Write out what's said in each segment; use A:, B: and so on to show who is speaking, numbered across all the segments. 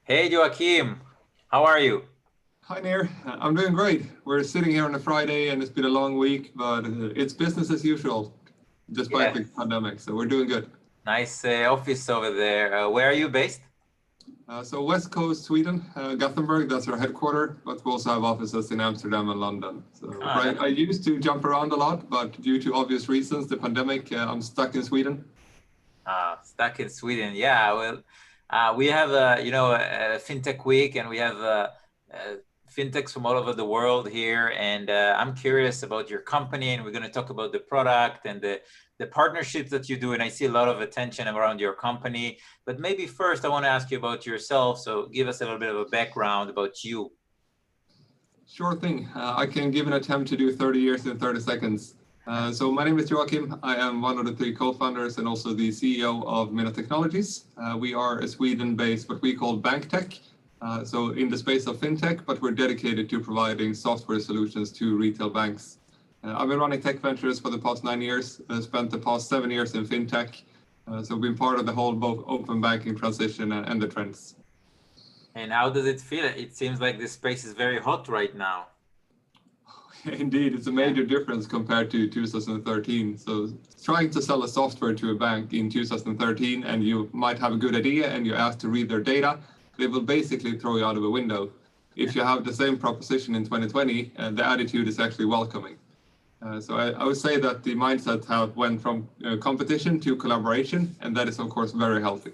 A: Hey Joakim, how are you?
B: Hi, Nair. I'm doing great. We're sitting here on a Friday and it's been a long week, but it's business as usual despite
A: Yeah,
B: the pandemic. So we're doing good.
A: nice office over there. Where are you based?
B: So West Coast Sweden, Gothenburg, that's our headquarter, but we also have offices in Amsterdam and London. So
A: Ah,
B: right, I used to jump around a lot, but due to obvious reasons, the pandemic, I'm stuck in Sweden.
A: stuck in Sweden. Yeah, well, we have a fintech week, and we have uh, fintechs from all over the world here. And I'm curious about your company, and we're going to talk about the product and the partnerships that you do. And I see a lot of attention around your company. But maybe first, I want to ask you about yourself. So give us a little bit of a background about you.
B: Sure thing. I can give an attempt to do 30 years in 30 seconds. So my name is Joakim. I am one of the three co-founders and also the CEO of Minna Technologies. We are a Sweden-based what we call bank tech. So in the space of fintech, but we're dedicated to providing software solutions to retail banks. I've been running tech ventures for the past 9 years. Spent the past 7 years in fintech. So been part of the whole both open banking transition and the trends.
A: And how does it feel? It seems like this space is very hot right now.
B: Indeed, it's a
A: Yeah.
B: major difference compared to 2013. So trying to sell a software to a bank in 2013 and you might have a good idea and you ask to read their data, they will basically throw you out of a window. If you have the same proposition in 2020, the attitude is actually welcoming. So I would say that the mindset have went from competition to collaboration, and that is of course very healthy.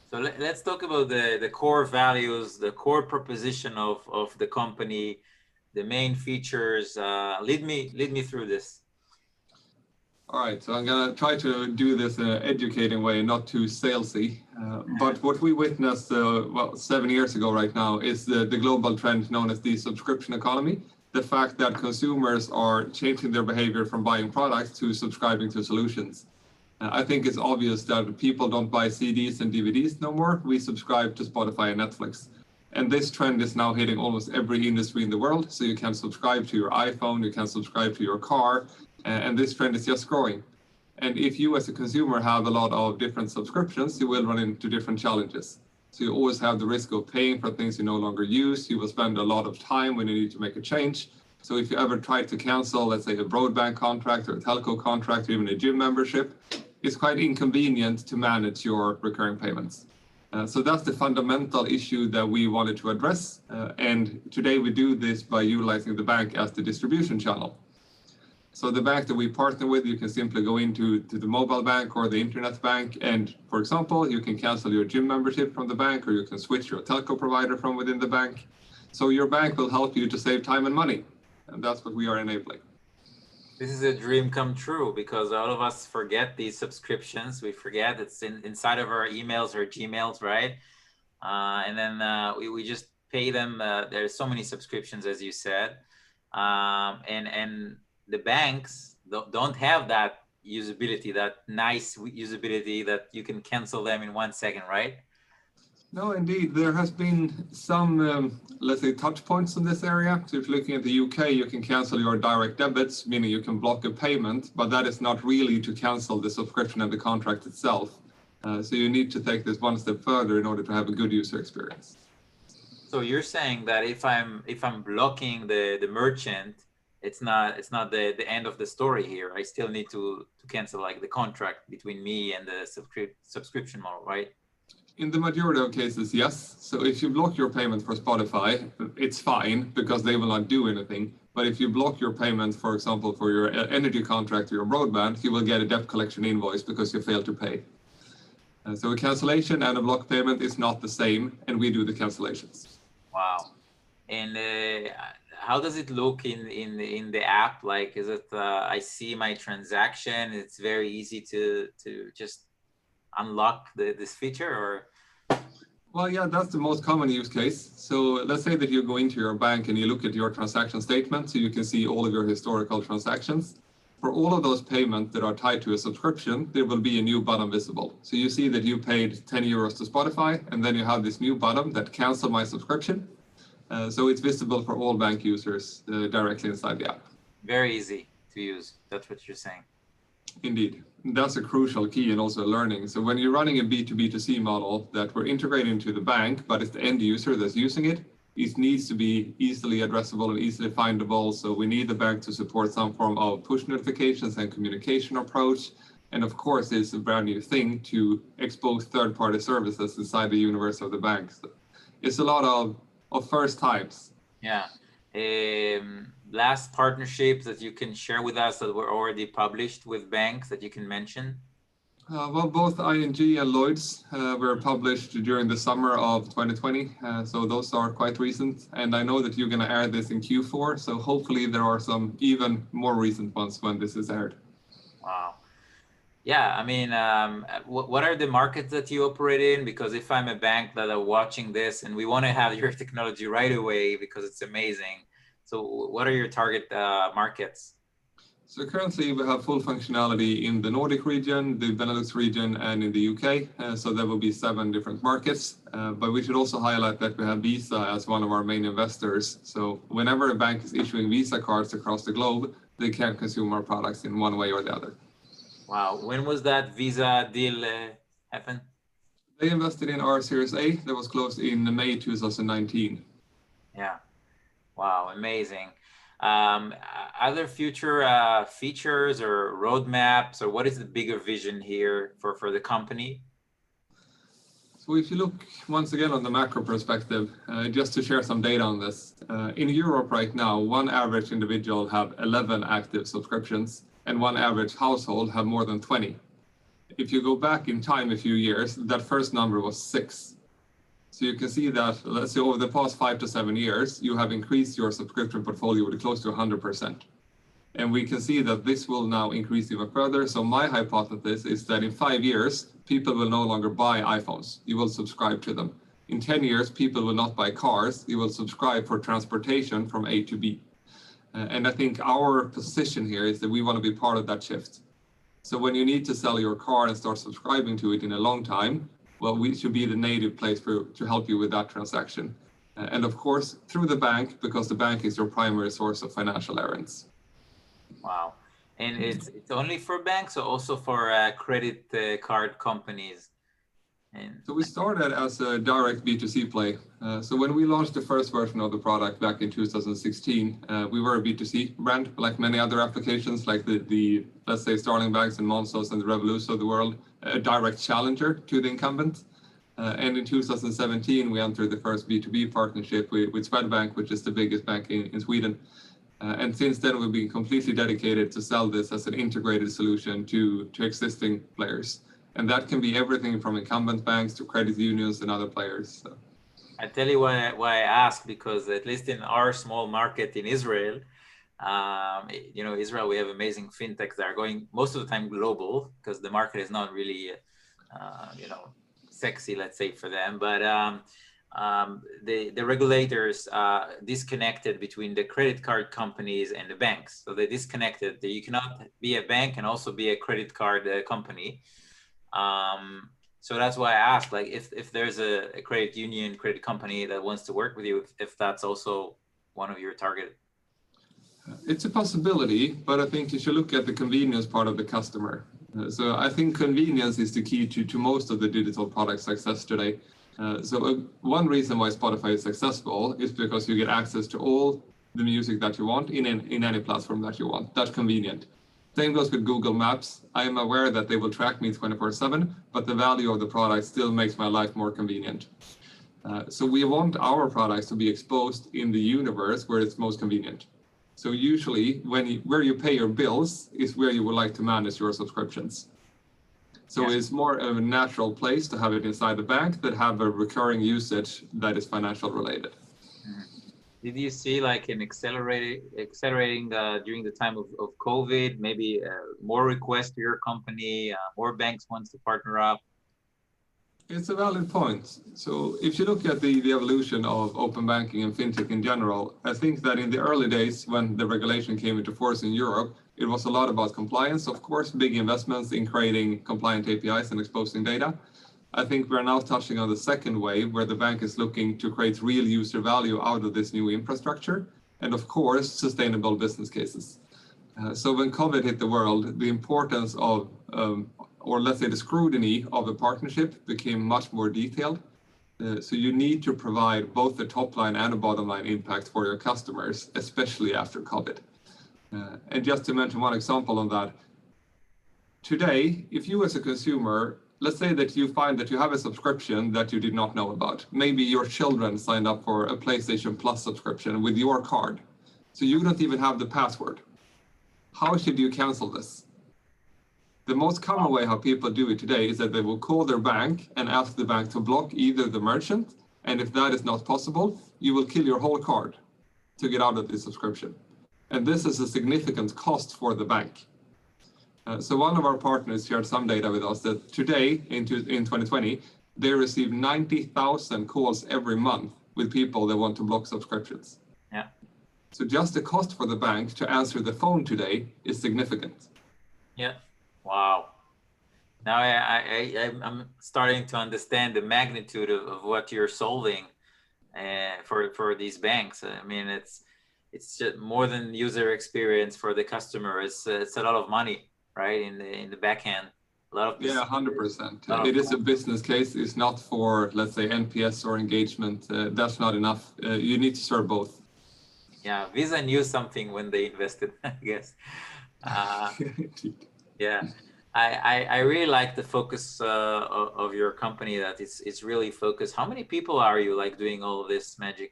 A: So let's talk about the core values, the core proposition of the company, the main features. Lead me through this.
B: All right, so I'm gonna try to do this in an educating way, not too salesy. But what we witnessed, 7 years ago right now, is the global trend known as the subscription economy. The fact that consumers are changing their behavior from buying products to subscribing to solutions. I think it's obvious that people don't buy CDs and DVDs no more. We subscribe to Spotify and Netflix. And this trend is now hitting almost every industry in the world. So you can subscribe to your iPhone, you can subscribe to your car, and this trend is just growing. And if you as a consumer have a lot of different subscriptions, you will run into different challenges. So you always have the risk of paying for things you no longer use. You will spend a lot of time when you need to make a change. So if you ever try to cancel, let's say, a broadband contract or a telco contract or even a gym membership, it's quite inconvenient to manage your recurring payments. So that's the fundamental issue that we wanted to address. And today we do this by utilizing the bank as the distribution channel. So the bank that we partner with, you can simply go into the mobile bank or the internet bank. And for example, you can cancel your gym membership from the bank, or you can switch your telco provider from within the bank. So your bank will help you to save time and money. And that's what we are enabling.
A: This is a dream come true because all of us forget these subscriptions. We forget it's inside of our emails or Gmails, right? And then we just pay them. There's so many subscriptions, as you said, and the banks don't have that usability, that nice usability that you can cancel them in 1 second, right?
B: No, indeed, there has been some, let's say, touch points in this area. So if you're looking at the UK, you can cancel your direct debits, meaning you can block a payment, but that is not really to cancel the subscription and the contract itself. So you need to take this one step further in order to have a good user experience.
A: So you're saying that if I'm blocking the merchant, it's not the end of the story here. I still need to cancel like the contract between me and the subscription model, right?
B: In the majority of cases, yes. So if you block your payment for Spotify, it's fine because they will not do anything. But if you block your payment, for example, for your energy contract or your broadband, you will get a debt collection invoice because you failed to pay. So a cancellation and a block payment is not the same, and we do the cancellations.
A: Wow. And how does it look in the app? Like, is it I see my transaction? It's very easy to just unlock this feature, or
B: Well, yeah, that's the most common use case. So let's say that you go into your bank and you look at your transaction statement, so you can see all of your historical transactions. For all of those payments that are tied to a subscription, there will be a new button visible. So you see that you paid 10 euros to Spotify, and then you have this new button that cancel my subscription. So it's visible for all bank users directly inside the app.
A: very easy to use? That's what you're saying.
B: Indeed. That's a crucial key and also learning. So when you're running a B2B2C model that we're integrating into the bank, but it's the end user that's using it, it needs to be easily addressable and easily findable. So we need the bank to support some form of push notifications and communication approach. And of course, it's a brand new thing to expose third-party services inside the universe of the bank. So it's a lot of first times.
A: Yeah. Last partnerships that you can share with us that were already published with banks that you can mention?
B: Well, both ING and Lloyds were published during the summer of 2020, so those are quite recent. And I know that you're going to air this in Q4, so hopefully there are some even more recent ones when this is aired.
A: Wow. Yeah, I mean, what are the markets that you operate in? Because if I'm a bank that are watching this and we want to have your technology right away because it's amazing. So what are your target markets?
B: So currently we have full functionality in the Nordic region, the Benelux region, and in the UK. So there will be 7 different markets. But we should also highlight that we have Visa as one of our main investors. So whenever a bank is issuing Visa cards across the globe, they can consume our products in one way or the other.
A: Wow. When was that Visa deal happen?
B: They invested in our Series A that was closed in May 2019.
A: Yeah. Wow. Amazing. Are there future features or roadmaps, or what is the bigger vision here for the company?
B: So if you look once again on the macro perspective, just to share some data on this, in Europe right now, one average individual have 11 active subscriptions and one average household have more than 20. If you go back in time a few years, that first number was 6. So you can see that, let's say over the past 5 to 7 years, you have increased your subscription portfolio with close to 100%. And we can see that this will now increase even further. So my hypothesis is that in 5 years, people will no longer buy iPhones. You will subscribe to them. In 10 years, people will not buy cars. You will subscribe for transportation from A to B. And I think our position here is that we want to be part of that shift. So when you need to sell your car and start subscribing to it in a long time, well, we should be the native place to help you with that transaction. And of course, through the bank, because the bank is your primary source of financial errands.
A: Wow. And it's only for banks or also for credit card companies? And
B: so we started as a direct B2C play. So when we launched the first version of the product back in 2016, we were a B2C brand, like many other applications, like the let's say, Starling Banks and Monzos and the Revolut of the world, a direct challenger to the incumbent. And in 2017, we entered the first B2B partnership with Swedbank, which is the biggest bank in Sweden. And since then, we've been completely dedicated to sell this as an integrated solution to existing players. And that can be everything from incumbent banks to credit unions and other players. So.
A: I tell you why I ask, because at least in our small market in Israel, Israel, we have amazing fintechs that are going most of the time global because the market is not really, sexy, let's say, for them. But the regulators disconnected between the credit card companies and the banks. So they disconnected. You cannot be a bank and also be a credit card company. So that's why I asked, like, if there's a credit union, credit company that wants to work with you, if that's also one of your target.
B: It's a possibility, but I think you should look at the convenience part of the customer. So I think convenience is the key to most of the digital product success today. One reason why Spotify is successful is because you get access to all the music that you want in any platform that you want. That's convenient. Same goes with Google Maps. I am aware that they will track me 24/7, but the value of the product still makes my life more convenient. So we want our products to be exposed in the universe where it's most convenient. So usually where you pay your bills is where you would like to manage your subscriptions. So yeah. It's more of a natural place to have it inside the bank that have a recurring usage that is financial related.
A: Did you see like an accelerating during the time of COVID, maybe more requests to your company, more banks wants to partner up?
B: It's a valid point. So if you look at the evolution of open banking and fintech in general, I think that in the early days when the regulation came into force in Europe, it was a lot about compliance, of course, big investments in creating compliant APIs and exposing data. I think we're now touching on the second wave where the bank is looking to create real user value out of this new infrastructure and, of course, sustainable business cases. So when COVID hit the world, the importance of, or let's say the scrutiny of the partnership became much more detailed. So you need to provide both the top line and the bottom line impact for your customers, especially after COVID. And just to mention one example on that, today, if you as a consumer, let's say that you find that you have a subscription that you did not know about. Maybe your children signed up for a PlayStation Plus subscription with your card. So you don't even have the password. How should you cancel this? The most common way how people do it today is that they will call their bank and ask the bank to block either the merchant, and if that is not possible, you will kill your whole card to get out of the subscription. And this is a significant cost for the bank. So one of our partners shared some data with us that today, in 2020, they receive 90,000 calls every month with people that want to block subscriptions.
A: Yeah.
B: So just the cost for the bank to answer the phone today is significant.
A: Yeah. Wow. Now I'm starting to understand the magnitude of what you're solving for these banks. I mean, it's just more than user experience for the customer. It's a lot of money, right? In the back end. A lot of
B: Yeah, 100%. It is a business case. It's not for, let's say, NPS or engagement. That's not enough. You need to serve both.
A: Yeah, Visa knew something when they invested, I guess. Yeah, I really like the focus of your company, that it's really focused. How many people are you like doing all of this magic?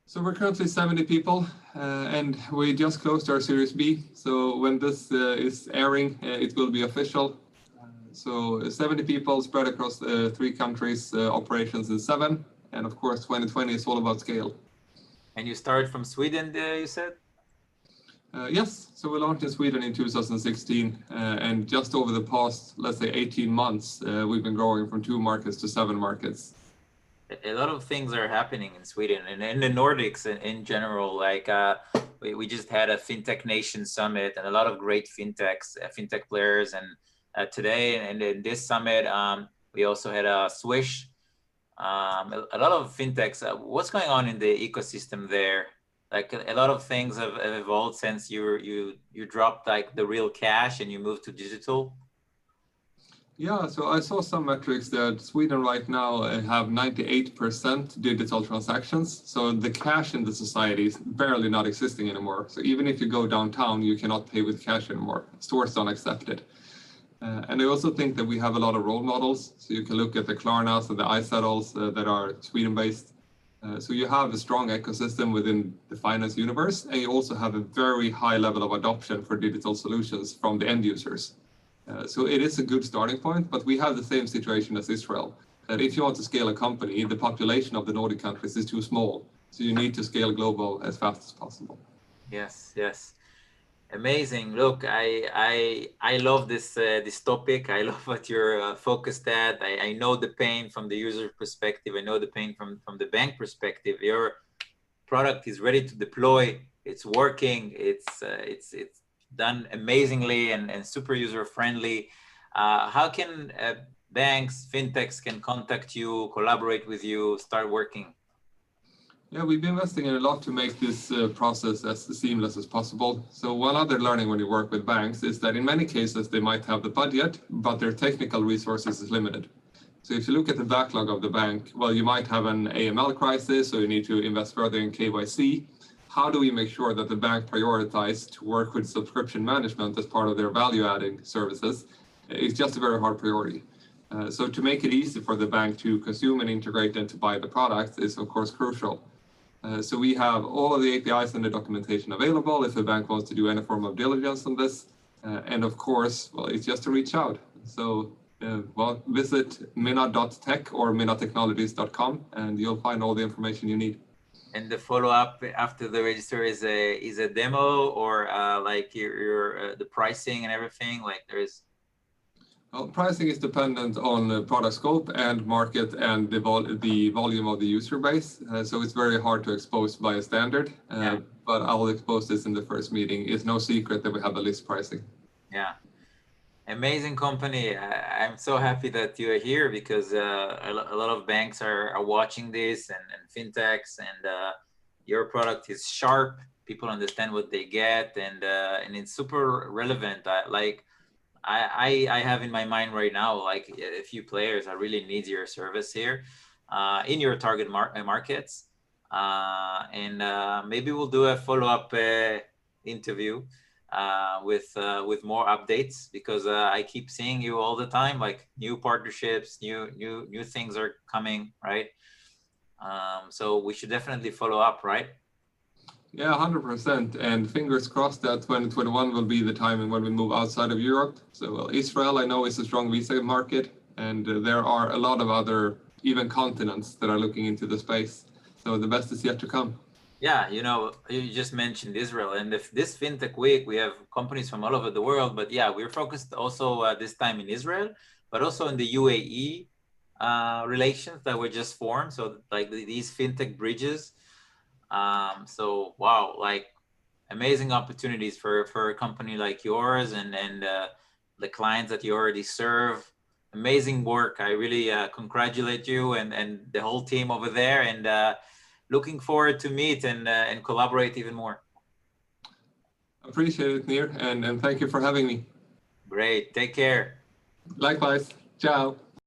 B: So we're currently 70 people, and we just closed our Series B. So when this is airing, it will be official. So 70 people spread across 3 countries, operations in 7, and of course 2020 is all about scale.
A: And you started from Sweden, you said?
B: Yes, so we launched in Sweden in 2016, and just over the past, let's say, 18 months, we've been growing from 2 markets to 7 markets.
A: A lot of things are happening in Sweden and in the Nordics in general. Like we just had a FinTech Nation Summit and a lot of great fintech players. And today and in this summit, we also had a Swish. A lot of fintechs. What's going on in the ecosystem there? Like a lot of things have evolved since you dropped like the real cash and you moved to digital.
B: Yeah, so I saw some metrics that Sweden right now have 98% digital transactions. So the cash in the society is barely not existing anymore. So even if you go downtown, you cannot pay with cash anymore. Stores don't accept it. And I also think that we have a lot of role models. So you can look at the Klarnas and the iSettles that are Sweden-based. So you have a strong ecosystem within the finance universe, and you also have a very high level of adoption for digital solutions from the end users. So it is a good starting point, but we have the same situation as Israel, that if you want to scale a company, the population of the Nordic countries is too small. So you need to scale global as fast as possible.
A: Yes, yes. Amazing. Look, I love this topic. I love what you're focused at. I know the pain from the user perspective. I know the pain from the bank perspective. Your product is ready to deploy. It's working. It's done amazingly and super user friendly. How can banks, fintechs can contact you, collaborate with you, start working?
B: Yeah, we've been investing in a lot to make this process as seamless as possible. So one other learning when you work with banks is that in many cases they might have the budget, but their technical resources is limited. So if you look at the backlog of the bank, well, you might have an AML crisis, or you need to invest further in KYC. How do we make sure that the bank prioritizes to work with subscription management as part of their value-adding services? It's just a very hard priority. So to make it easy for the bank to consume and integrate and to buy the product is of course crucial. So we have all of the APIs and the documentation available if a bank wants to do any form of diligence on this. And of course, well, it's just to reach out. So visit minna.tech or minnatechnologies.com and you'll find all the information you need.
A: And the follow-up after the register is a demo, or like your the pricing and everything, like there's.
B: Well, pricing is dependent on the product scope and market and the volume of the user base. So it's very hard to expose by a standard, but I'll expose this in the first meeting. It's no secret that we have a list pricing.
A: Yeah. Amazing company. I'm so happy that you are here, because a lot of banks are watching this and fintechs, and your product is sharp. people understand what they get, and it's super relevant. I have in my mind right now, like a few players that really need your service here in your target markets. And maybe we'll do a follow-up interview with more updates, because I keep seeing you all the time, like new partnerships, new things are coming, right? So we should definitely follow up, right?
B: Yeah, 100%. And fingers crossed that 2021 will be the timing when we move outside of Europe. So, well, Israel, I know, is a strong visa market, and there are a lot of other, even continents, that are looking into the space. So the best is yet to come.
A: Yeah, you just mentioned Israel, and if this FinTech week, we have companies from all over the world, but yeah, we're focused also this time in Israel, but also in the UAE relations that were just formed. So like these FinTech bridges. So wow, like amazing opportunities for a company like yours, and the clients that you already serve. Amazing work. I really congratulate you and the whole team over there, and looking forward to meet and collaborate even more.
B: Appreciate it, Nir, and thank you for having me.
A: Great. Take care.
B: Likewise. Ciao.